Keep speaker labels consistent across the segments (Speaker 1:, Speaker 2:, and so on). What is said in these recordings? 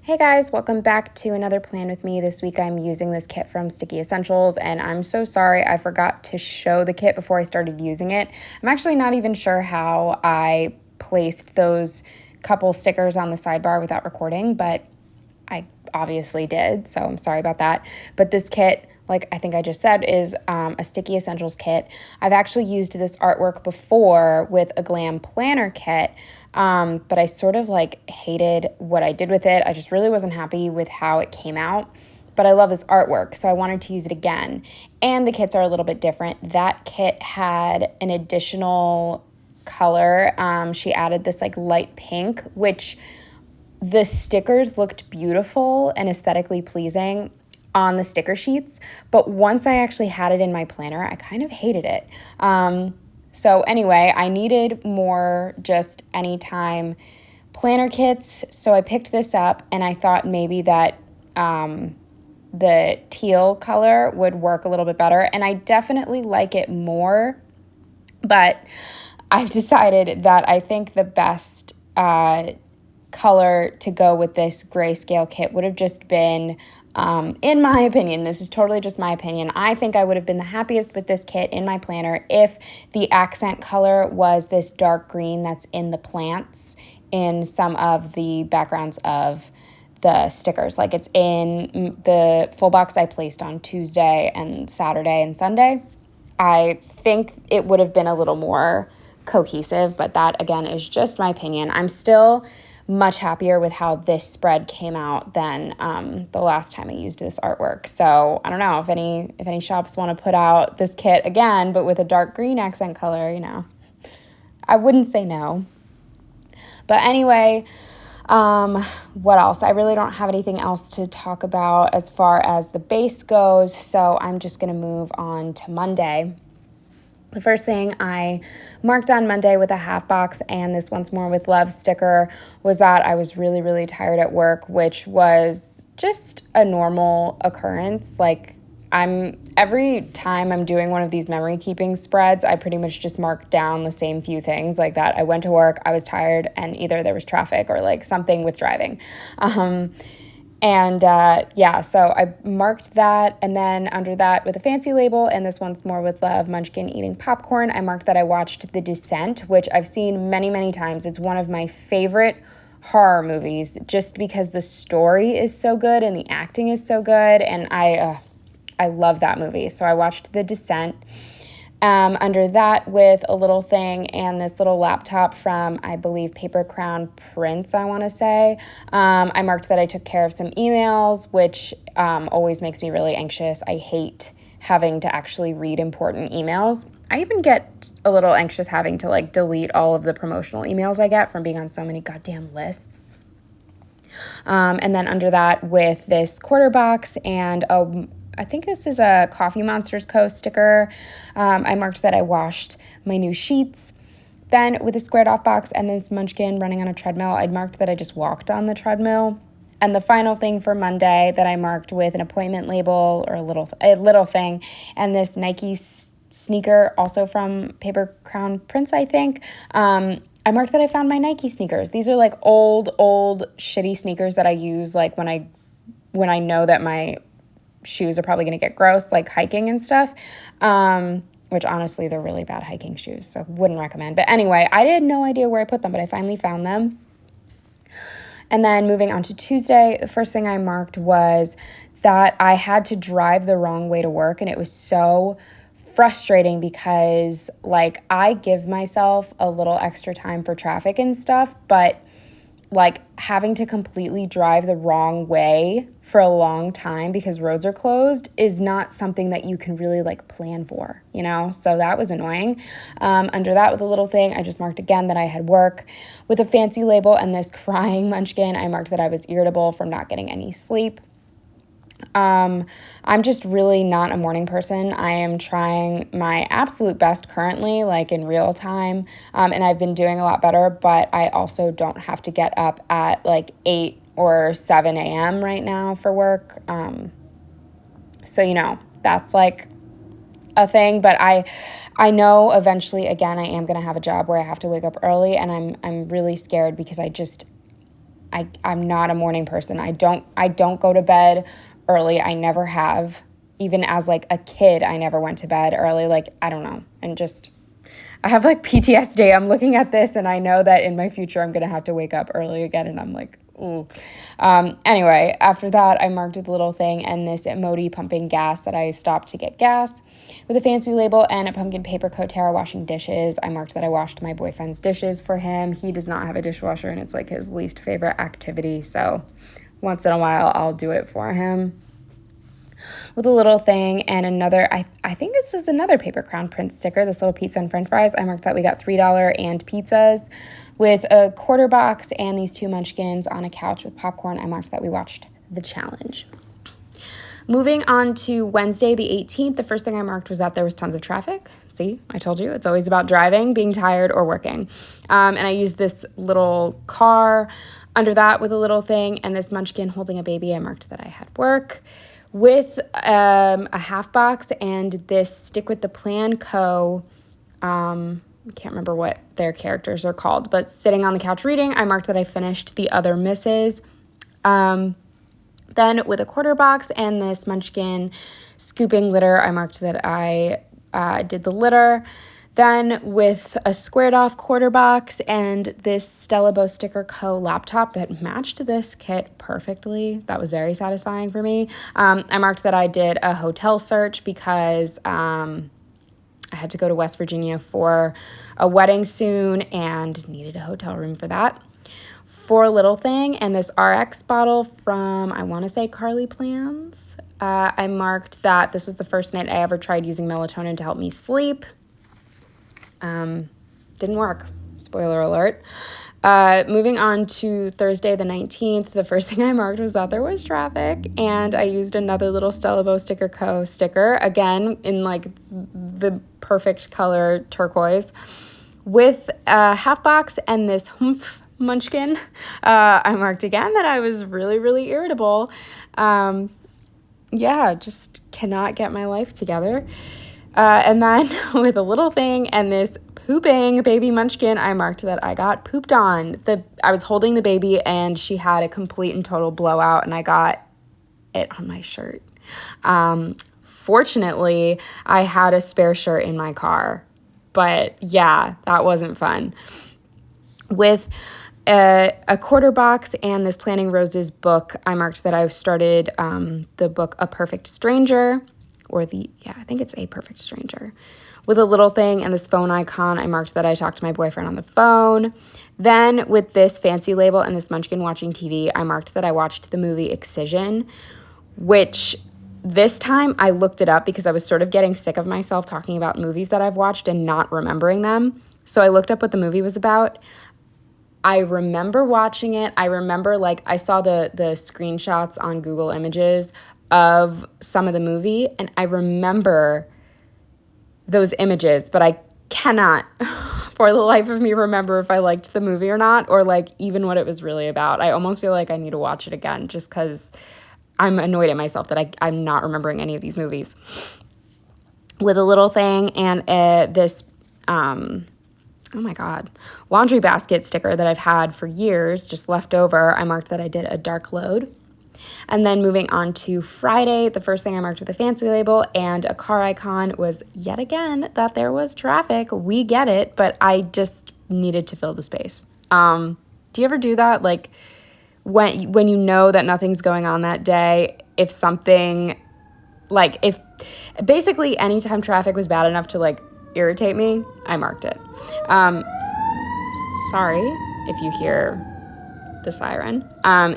Speaker 1: Hey guys, welcome back to another plan with me. This week I'm using this kit from Sticky Essentials, and I'm so sorry I forgot to show the kit before I started using it. I'm actually not even sure how I placed those couple stickers on the sidebar without recording, but I obviously did, so I'm sorry about that. But this kit, like I think I just said, is a Sticky Essentials kit. I've actually used this artwork before with a Glam Planner kit, but I sort of hated what I did with it. I just really wasn't happy with how it came out. But I love this artwork, so I wanted to use it again. And the kits are a little bit different. That kit had an additional color. She added this light pink, which the stickers looked beautiful and aesthetically pleasing on the sticker sheets, but once I actually had it in my planner, I kind of hated it. So anyway, I needed more just anytime planner kits, so I picked this up, and I thought maybe that the teal color would work a little bit better, and I definitely like it more, but I've decided that I think the best color to go with this grayscale kit would have just been, in my opinion, this is totally just my opinion, I think I would have been the happiest with this kit in my planner if the accent color was this dark green that's in the plants in some of the backgrounds of the stickers. Like it's in the full box I placed on Tuesday and Saturday and Sunday. I think it would have been a little more cohesive, but that again is just my opinion. I'm still much happier with how this spread came out than the last time I used this artwork. So I don't know if any shops want to put out this kit again, but with a dark green accent color, I wouldn't say no. But anyway, what else? I really don't have anything else to talk about as far as the base goes, so I'm just going to move on to Monday. The first thing I marked on Monday with a half box and this Once More with Love sticker was that I was really, really tired at work, which was just a normal occurrence. Every time I'm doing one of these memory keeping spreads, I pretty much just mark down the same few things like that. I went to work, I was tired, and either there was traffic or something with driving. So I marked that, and then under that with a fancy label and this Once More with Love Munchkin eating popcorn, I marked that I watched The Descent, which I've seen many, many times. It's one of my favorite horror movies just because the story is so good and the acting is so good, and I love that movie. So I watched The Descent. Under that with a little thing and this little laptop from, I believe, Paper Crown Prince, I want to say. I marked that I took care of some emails, which always makes me really anxious. I hate having to actually read important emails. I even get a little anxious having to delete all of the promotional emails I get from being on so many goddamn lists. And then under that with this quarter box and I think this is a Coffee Monsters Co. sticker. I marked that I washed my new sheets. Then with a squared off box and this Munchkin running on a treadmill, I'd marked that I just walked on the treadmill. And the final thing for Monday that I marked with an appointment label or a little thing and this Nike sneaker also from Paper Crown Prince, I think. I marked that I found my Nike sneakers. These are old shitty sneakers that I use when I know that my shoes are probably going to get gross, like hiking and stuff, which honestly, they're really bad hiking shoes, so wouldn't recommend. But anyway, I had no idea where I put them, but I finally found them. And then moving on to Tuesday, the first thing I marked was that I had to drive the wrong way to work, and it was so frustrating because I give myself a little extra time for traffic and stuff, but having to completely drive the wrong way for a long time because roads are closed is not something that you can really plan for, So that was annoying. Under that with a little thing, I just marked again that I had work with a fancy label and this crying Munchkin. I marked that I was irritable from not getting any sleep. I'm just really not a morning person. I am trying my absolute best currently, in real time, and I've been doing a lot better, but I also don't have to get up at 8 or 7 a.m. right now for work. So, that's a thing, but I know eventually, again, I am going to have a job where I have to wake up early, and I'm really scared because I'm not a morning person. I don't go to bed early. I never have. Even as like a kid, I never went to bed early. Like, I don't know. And just, I have like PTSD. I'm looking at this and I know that in my future I'm going to have to wake up early again. And I'm like, ooh. Anyway, after that, I marked the little thing and this Modi pumping gas that I stopped to get gas with a fancy label and a pumpkin paper coterra washing dishes. I marked that I washed my boyfriend's dishes for him. He does not have a dishwasher and it's like his least favorite activity. So once in a while, I'll do it for him. With a little thing and another, I think this is another Paper Crown Prince sticker, this little pizza and french fries. I marked that we got $3 and pizzas with a quarter box and these 2 munchkins on a couch with popcorn. I marked that we watched The Challenge. Moving on to Wednesday the 18th, the first thing I marked was that there was tons of traffic. See, I told you, it's always about driving, being tired, or working. And I used this little car under that with a little thing and this munchkin holding a baby. I marked that I had work. With a half box and this Stick with the Plan Co. I can't remember what their characters are called, but sitting on the couch reading, I marked that I finished The Other Misses. Then with a quarter box and this munchkin scooping litter, I marked that I did the litter. Then with a squared off quarter box and this Stella Bow Sticker Co. laptop that matched this kit perfectly. That was very satisfying for me. I marked that I did a hotel search because I had to go to West Virginia for a wedding soon and needed a hotel room for that. For a little thing and this RX bottle from, I want to say Carly Plans. I marked that this was the first night I ever tried using melatonin to help me sleep. Didn't work. Spoiler alert. Moving on to Thursday the 19th, the first thing I marked was that there was traffic, and I used another little Stella Bow Sticker Co. sticker, again in like the perfect color turquoise, with a half box and this humph munchkin. I marked again that I was really, really irritable. Just cannot get my life together. And then with a little thing and this pooping baby munchkin, I marked that I got pooped on. I was holding the baby and she had a complete and total blowout and I got it on my shirt. Fortunately, I had a spare shirt in my car, but yeah, that wasn't fun. With a quarter box and this Planting Roses book, I marked that I've started the book A Perfect Stranger. I think it's A Perfect Stranger. With a little thing and this phone icon, I marked that I talked to my boyfriend on the phone. Then with this fancy label and this munchkin watching TV, I marked that I watched the movie Excision, which this time I looked it up because I was sort of getting sick of myself talking about movies that I've watched and not remembering them. So I looked up what the movie was about. I remember watching it. I remember I saw the screenshots on Google Images of some of the movie, and I remember those images, but I cannot for the life of me remember if I liked the movie or not, or even what it was really about. I almost feel like I need to watch it again just because I'm annoyed at myself that I'm not remembering any of these movies. With a little thing and this laundry basket sticker that I've had for years, just left over, I marked that I did a dark load. And then moving on to Friday, the first thing I marked with a fancy label and a car icon was yet again that there was traffic. We get it, but I just needed to fill the space. Do you ever do that? When you know that nothing's going on that day, if basically anytime traffic was bad enough to irritate me, I marked it. Sorry if you hear the siren.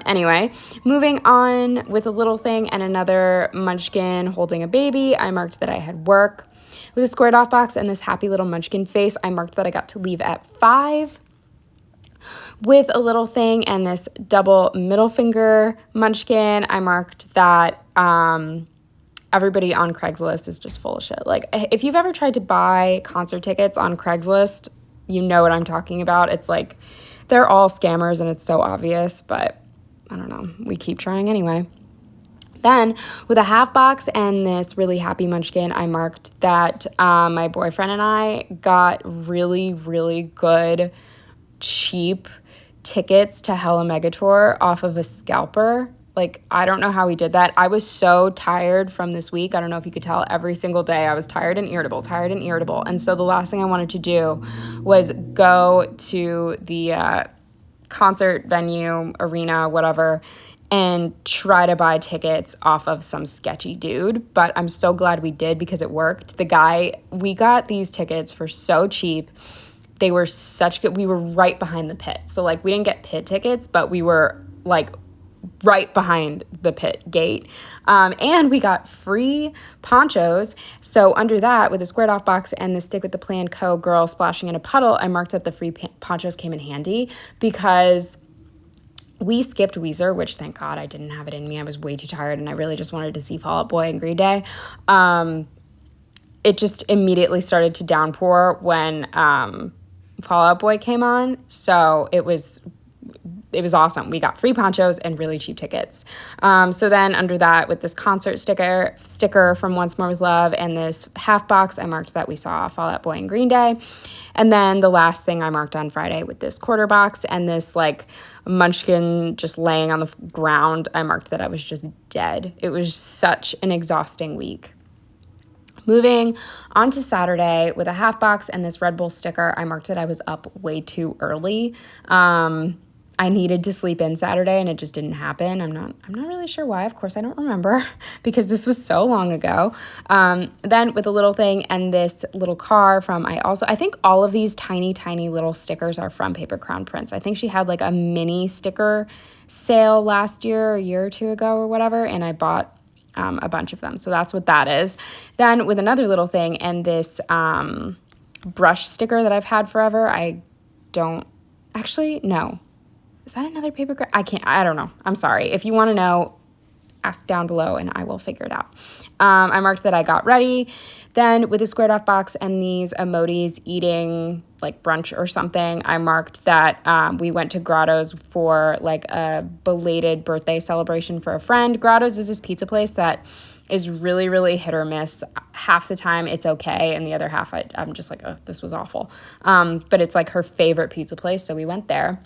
Speaker 1: Anyway, moving on with a little thing and another munchkin holding a baby, I marked that I had work. With a squared off box and this happy little munchkin face, I marked that I got to leave at 5. With a little thing and this double middle finger munchkin, I marked that everybody on Craigslist is just full of shit. If you've ever tried to buy concert tickets on Craigslist, you know what I'm talking about. It's they're all scammers and it's so obvious, but I don't know. We keep trying anyway. Then with a half box and this really happy munchkin, I marked that my boyfriend and I got really, really good, cheap tickets to Hella Megatour off of a scalper. Like, I don't know how he did that. I was so tired from this week. I don't know if you could tell, every single day I was tired and irritable. And so the last thing I wanted to do was go to the concert venue, arena, whatever, and try to buy tickets off of some sketchy dude. But I'm so glad we did because it worked. We got these tickets for so cheap. They were such good. We were right behind the pit. So, like, we didn't get pit tickets, but we were, like, right behind the pit gate. And we got free ponchos. So under that, with the squared off box and the Stick with the Plan Co. girl splashing in a puddle, I marked that the free ponchos came in handy because we skipped Weezer, which thank God I didn't have it in me. I was way too tired and I really just wanted to see Fall Out Boy and Green Day. It just immediately started to downpour when Fall Out Boy came on. So it was awesome. We got free ponchos and really cheap tickets. So then under that, with this concert sticker from Once More With Love and this half box, I marked that we saw Fall Out Boy and Green Day. And then the last thing I marked on Friday with this quarter box and this like munchkin just laying on the ground, I marked that I was just dead. It was such an exhausting week. Moving on to Saturday with a half box and this Red Bull sticker, I marked that I was up way too early. I needed to sleep in Saturday and it just didn't happen. I'm not really sure why. Of course, I don't remember because this was so long ago. Then with a little thing and this little car from I think all of these tiny, tiny little stickers are from Paper Crown Prince. I think she had like a mini sticker sale last year, a year or two ago or whatever, and I bought a bunch of them. So that's what that is. Then with another little thing and this brush sticker that I've had forever. No. Is that another paper? I don't know. I'm sorry. If you want to know, ask down below and I will figure it out. I marked that I got ready. Then with a squared off box and these emojis eating like brunch or something, I marked that we went to Grotto's for like a belated birthday celebration for a friend. Grotto's is this pizza place that is really, really hit or miss. Half the time it's okay, and the other half I'm just like, oh, this was awful. But it's like her favorite pizza place, so we went there.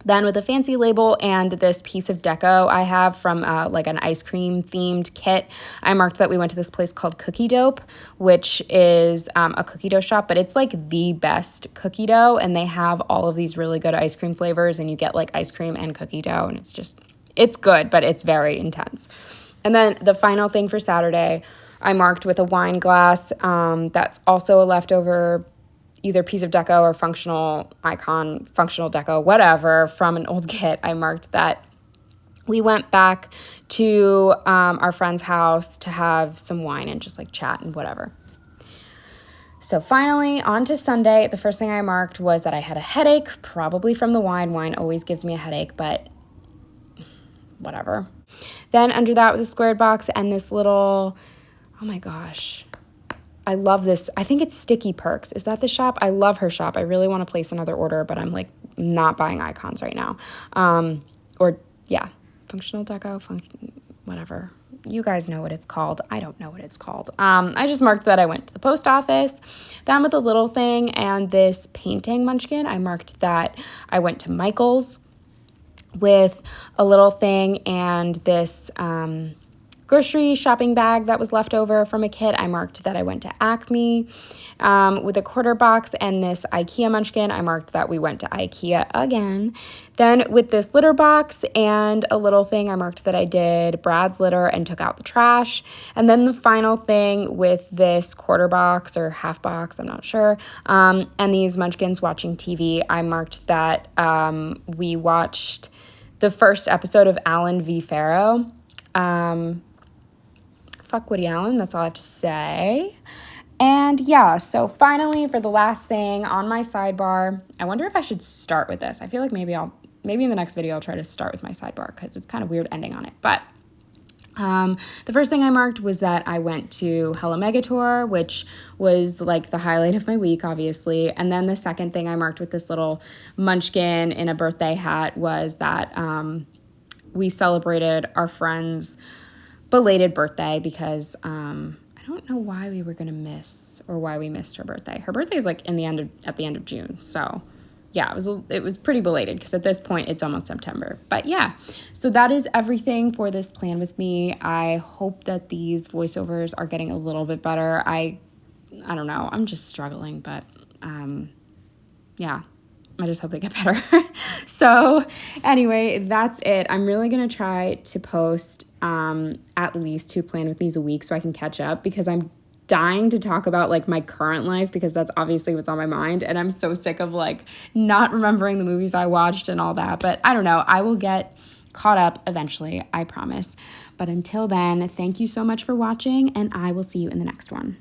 Speaker 1: Then with a fancy label and this piece of deco I have from like an ice cream themed kit, I marked that we went to this place called Cookie Dope, which is a cookie dough shop, but it's like the best cookie dough, and they have all of these really good ice cream flavors, and you get like ice cream and cookie dough, and it's good, but it's very intense. And then the final thing for Saturday, I marked with a wine glass that's also a leftover either piece of deco or functional deco, whatever, from an old kit. I marked that we went back to our friend's house to have some wine and just like chat and whatever. So finally, on to Sunday. The first thing I marked was that I had a headache, probably from the wine. Wine always gives me a headache, but whatever. Then under that with a squared box and this little, oh my gosh, I love this. I think it's Sticky Perks. Is that the shop? I love her shop. I really want to place another order, but I'm like not buying icons right now. Functional deco, whatever. You guys know what it's called. I don't know what it's called. I just marked that I went to the post office. Then with a little thing and this painting munchkin, I marked that I went to Michael's. With a little thing and this grocery shopping bag that was left over from a kit, I marked that I went to Acme. With a quarter box and this IKEA munchkin, I marked that we went to IKEA again. Then with this litter box and a little thing, I marked that I did Brad's litter and took out the trash. And then the final thing with this quarter box or half box, I'm not sure, and these munchkins watching TV, I marked that we watched the first episode of Allen v. Farrow. Fuck Woody Allen, that's all I have to say. And yeah, so finally for the last thing on my sidebar, I wonder if I should start with this. I feel like maybe in the next video I'll try to start with my sidebar because it's kind of weird ending on it. But the first thing I marked was that I went to Hella Megatour, which was like the highlight of my week, obviously. And then the second thing I marked with this little munchkin in a birthday hat was that we celebrated our friend's belated birthday because I don't know why we were going to miss or why we missed her birthday. Her birthday is like at the end of June. So yeah, it was pretty belated because at this point it's almost September. But yeah, so that is everything for this plan with me. I hope that these voiceovers are getting a little bit better. I don't know. I'm just struggling, but yeah, I just hope they get better. So anyway, that's it. I'm really going to try to post at least 2 plan with me's a week so I can catch up, because I'm dying to talk about like my current life, because that's obviously what's on my mind, and I'm so sick of like not remembering the movies I watched and all that. But I don't know. I will get caught up eventually, I promise. But until then, thank you so much for watching, and I will see you in the next one.